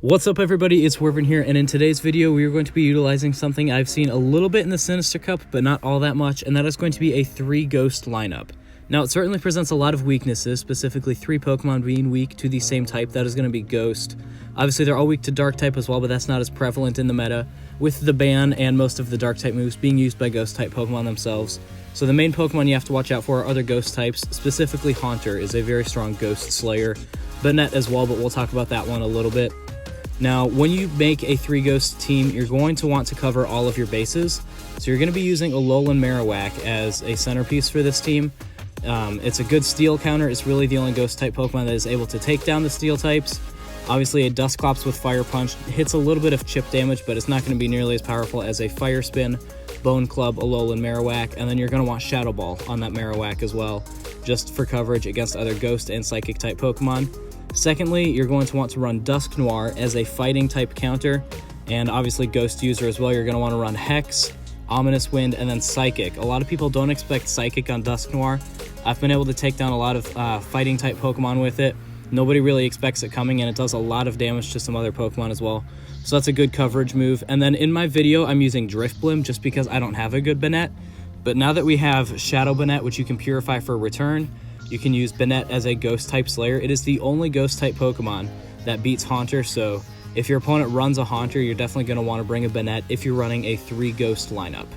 What's up everybody, it's Wervin here, and in today's video we are going to be utilizing something I've seen a little bit in the Sinister Cup, but not all that much, and that is going to be a 3 ghost lineup. Now it certainly presents a lot of weaknesses, specifically 3 Pokemon being weak to the same type. That is going to be Ghost. Obviously they're all weak to Dark type as well, but that's not as prevalent in the meta, with the ban and most of the Dark type moves being used by Ghost type Pokemon themselves. So the main Pokemon you have to watch out for are other Ghost types, specifically Haunter is a very strong Ghost Slayer, Banette as well, but we'll talk about that one a little bit. Now, when you make a 3 ghost team, you're going to want to cover all of your bases. So you're going to be using Alolan Marowak as a centerpiece for this team. It's a good steel counter. It's really the only ghost type Pokemon that is able to take down the steel types. Obviously, a Dusclops with Fire Punch hits a little bit of chip damage, but it's not going to be nearly as powerful as a Fire Spin, Bone Club, Alolan Marowak, and then you're going to want Shadow Ball on that Marowak as well, just for coverage against other ghost and psychic type Pokemon. Secondly, you're going to want to run Dusknoir as a fighting type counter, and obviously Ghost user as well. You're going to want to run Hex, Ominous Wind, and then Psychic. A lot of people don't expect Psychic on Dusknoir. I've been able to take down a lot of fighting type Pokemon with it. Nobody really expects it coming, and it does a lot of damage to some other Pokemon as well. So that's a good coverage move. And then in my video, I'm using Drifblim just because I don't have a good Banette. But now that we have Shadow Banette, which you can purify for return, you can use Banette as a Ghost-type Slayer. It is the only Ghost-type Pokemon that beats Haunter, so if your opponent runs a Haunter, you're definitely going to want to bring a Banette if you're running a 3 Ghost lineup.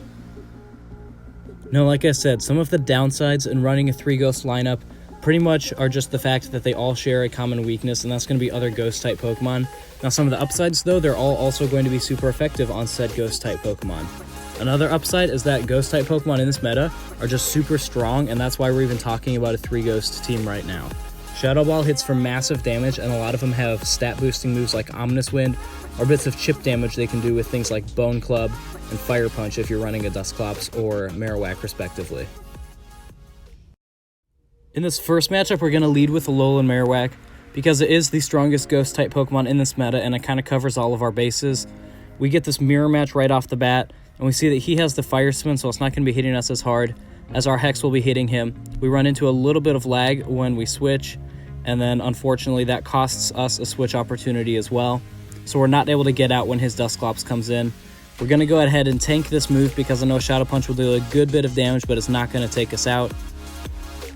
Now, like I said, some of the downsides in running a 3 Ghost lineup pretty much are just the fact that they all share a common weakness, and that's going to be other Ghost-type Pokemon. Now, some of the upsides, though, they're all also going to be super effective on said Ghost-type Pokemon. Another upside is that Ghost-type Pokemon in this meta are just super strong, and that's why we're even talking about a 3 Ghost team right now. Shadow Ball hits for massive damage, and a lot of them have stat-boosting moves like Ominous Wind, or bits of chip damage they can do with things like Bone Club and Fire Punch if you're running a Dusclops or Marowak, respectively. In this first matchup, we're going to lead with Alolan Marowak, because it is the strongest Ghost-type Pokemon in this meta, and it kind of covers all of our bases. We get this mirror match right off the bat, and we see that he has the Fire Spin, so it's not going to be hitting us as hard as our Hex will be hitting him. We run into a little bit of lag when we switch, and then unfortunately that costs us a switch opportunity as well. So we're not able to get out when his Dusclops comes in. We're going to go ahead and tank this move because I know Shadow Punch will do a good bit of damage, but it's not going to take us out.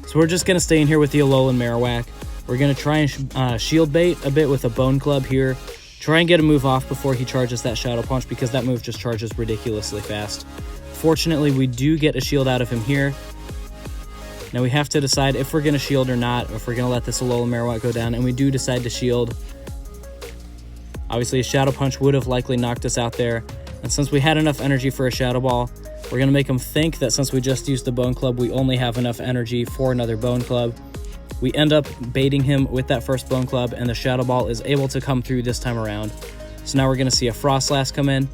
So we're just going to stay in here with the Alolan Marowak. We're going to try and shield bait a bit with a Bone Club here. Try and get a move off before he charges that Shadow Punch because that move just charges ridiculously fast. Fortunately, we do get a shield out of him here. Now we have to decide if we're going to shield or not, or if we're going to let this Alolan Marowak go down, and we do decide to shield. Obviously, a Shadow Punch would have likely knocked us out there, and since we had enough energy for a Shadow Ball, we're going to make him think that since we just used the Bone Club, we only have enough energy for another Bone Club. We end up baiting him with that first Bone Club, and the Shadow Ball is able to come through this time around. So now we're going to see a Frostlass come in,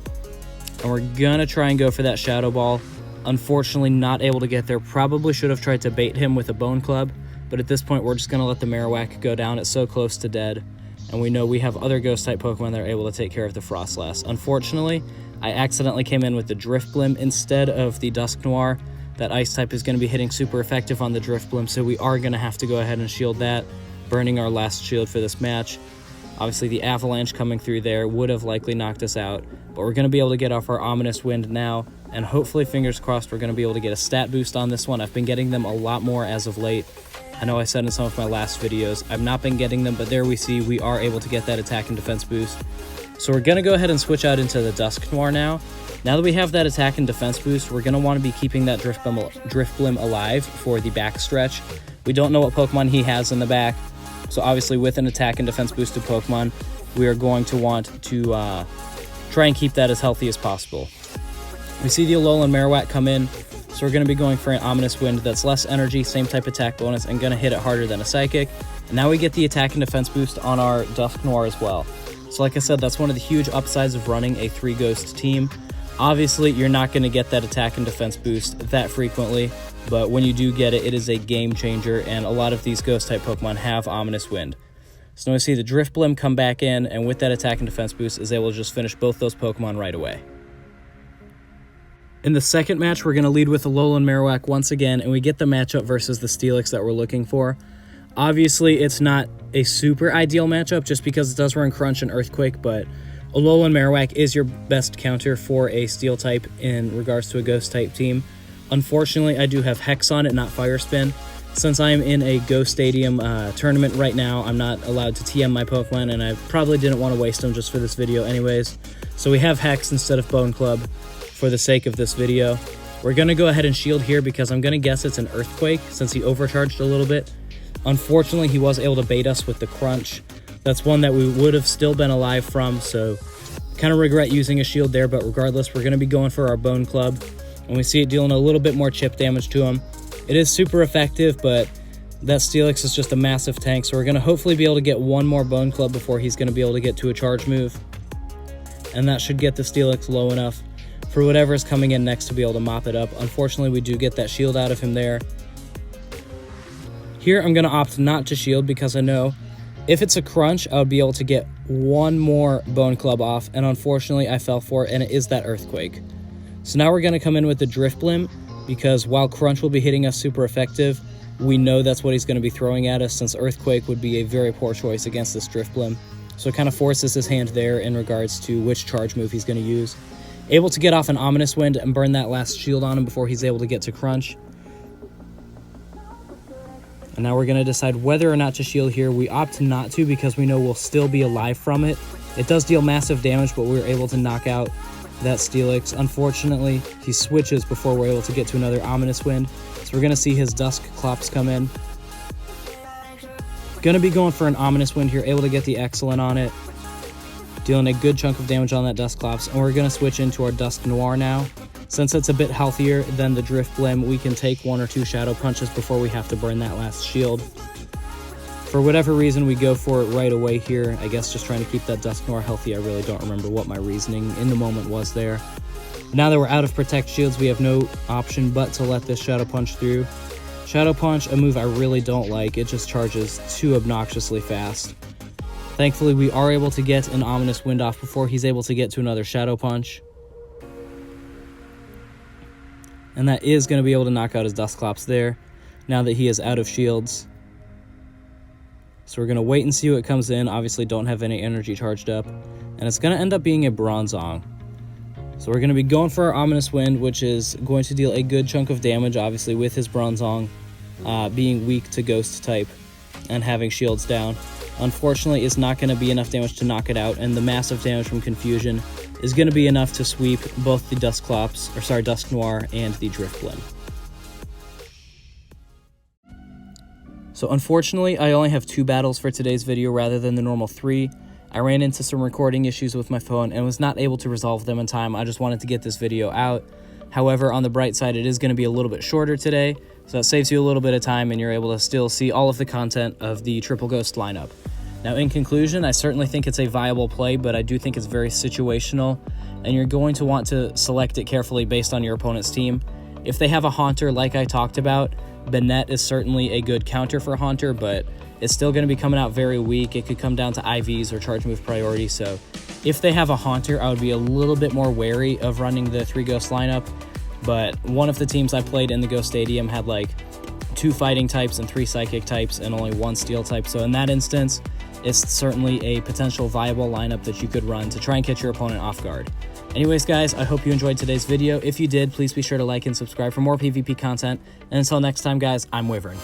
and we're going to try and go for that Shadow Ball. Unfortunately, not able to get there. Probably should have tried to bait him with a Bone Club, but at this point, we're just going to let the Marowak go down. It's so close to dead, and we know we have other Ghost-type Pokemon that are able to take care of the Frostlass. Unfortunately, I accidentally came in with the Drifblim instead of the Dusknoir. That Ice type is going to be hitting super effective on the Drifblim, so we are going to have to go ahead and shield that, burning our last shield for this match. Obviously, the Avalanche coming through there would have likely knocked us out, but we're going to be able to get off our Ominous Wind now, and hopefully, fingers crossed, we're going to be able to get a stat boost on this one. I've been getting them a lot more as of late. I know I said in some of my last videos, I've not been getting them, but there we see we are able to get that attack and defense boost. So we're going to go ahead and switch out into the Dusknoir now. Now that we have that attack and defense boost, we're going to want to be keeping that Drifblim alive for the back stretch. We don't know what Pokemon he has in the back, so obviously with an attack and defense boosted Pokemon, we are going to want to try and keep that as healthy as possible. We see the Alolan Marowak come in, so we're going to be going for an Ominous Wind that's less energy, same type attack bonus, and going to hit it harder than a Psychic. And now we get the attack and defense boost on our Dusknoir as well. So like I said, that's one of the huge upsides of running a 3 Ghost team. Obviously, you're not going to get that attack and defense boost that frequently, but when you do get it, it is a game changer, and a lot of these Ghost-type Pokemon have Ominous Wind. So now we see the Drifblim come back in, and with that attack and defense boost, is able to just finish both those Pokemon right away. In the second match, we're going to lead with Alolan Marowak once again, and we get the matchup versus the Steelix that we're looking for. Obviously, it's not a super ideal matchup just because it does run Crunch and Earthquake, but Alolan Marowak is your best counter for a Steel type in regards to a Ghost type team. Unfortunately, I do have Hex on it, not Fire Spin. Since I am in a Ghost Stadium tournament right now, I'm not allowed to TM my Pokemon, and I probably didn't want to waste them just for this video anyways. So we have Hex instead of Bone Club for the sake of this video. We're going to go ahead and Shield here because I'm going to guess it's an Earthquake since he overcharged a little bit. Unfortunately, he was able to bait us with the Crunch. That's one that we would have still been alive from, so kind of regret using a Shield there, but regardless, we're going to be going for our Bone Club. And we see it dealing a little bit more chip damage to him. It is super effective, but that Steelix is just a massive tank, so we're going to hopefully be able to get one more Bone Club before he's going to be able to get to a charge move. And that should get the Steelix low enough for whatever is coming in next to be able to mop it up. Unfortunately, we do get that shield out of him there. Here, I'm going to opt not to shield because I know if it's a Crunch, I would be able to get one more Bone Club off, and unfortunately, I fell for it, and it is that Earthquake. So now we're going to come in with the Drifblim, because while Crunch will be hitting us super effective, we know that's what he's going to be throwing at us, since Earthquake would be a very poor choice against this Drifblim. So it kind of forces his hand there in regards to which charge move he's going to use. Able to get off an Ominous Wind and burn that last shield on him before he's able to get to Crunch. And now we're going to decide whether or not to shield here. We opt not to because we know we'll still be alive from it. It does deal massive damage, but we were able to knock out that Steelix. Unfortunately, he switches before we're able to get to another Ominous Wind. So we're going to see his Dusclops come in. Going to be going for an Ominous Wind here, able to get the Excellent on it. Dealing a good chunk of damage on that Dusclops. And we're going to switch into our Dusknoir now. Since it's a bit healthier than the Drifblim, we can take 1 or 2 Shadow Punches before we have to burn that last shield. For whatever reason, we go for it right away here. I guess just trying to keep that Dusknoir healthy. I really don't remember what my reasoning in the moment was there. Now that we're out of Protect Shields, we have no option but to let this Shadow Punch through. Shadow Punch, a move I really don't like. It just charges too obnoxiously fast. Thankfully, we are able to get an Ominous Wind off before he's able to get to another Shadow Punch. And that is going to be able to knock out his Dusclops there, now that he is out of shields. So we're going to wait and see what comes in. Obviously don't have any energy charged up. And it's going to end up being a Bronzong. So we're going to be going for our Ominous Wind, which is going to deal a good chunk of damage, obviously, with his Bronzong being weak to Ghost type and having shields down. Unfortunately, it's not going to be enough damage to knock it out, and the massive damage from Confusion is going to be enough to sweep both the Dusknoir and the Drifblim. So unfortunately, I only have 2 battles for today's video rather than the normal 3. I ran into some recording issues with my phone and was not able to resolve them in time. I just wanted to get this video out. However, on the bright side, it is going to be a little bit shorter today, so that saves you a little bit of time and you're able to still see all of the content of the Triple Ghost lineup. Now, in conclusion, I certainly think it's a viable play, but I do think it's very situational, and you're going to want to select it carefully based on your opponent's team. If they have a Haunter, like I talked about, Banette is certainly a good counter for Haunter, but it's still going to be coming out very weak. It could come down to IVs or charge move priority, so if they have a Haunter, I would be a little bit more wary of running the 3 Ghost lineup, but one of the teams I played in the Ghost Stadium had like 2 Fighting types and 3 Psychic types and only 1 Steel type, so in that instance, it's certainly a potential viable lineup that you could run to try and catch your opponent off guard. Anyways, guys, I hope you enjoyed today's video. If you did, please be sure to like and subscribe for more PvP content. And until next time, guys, I'm Wyvern.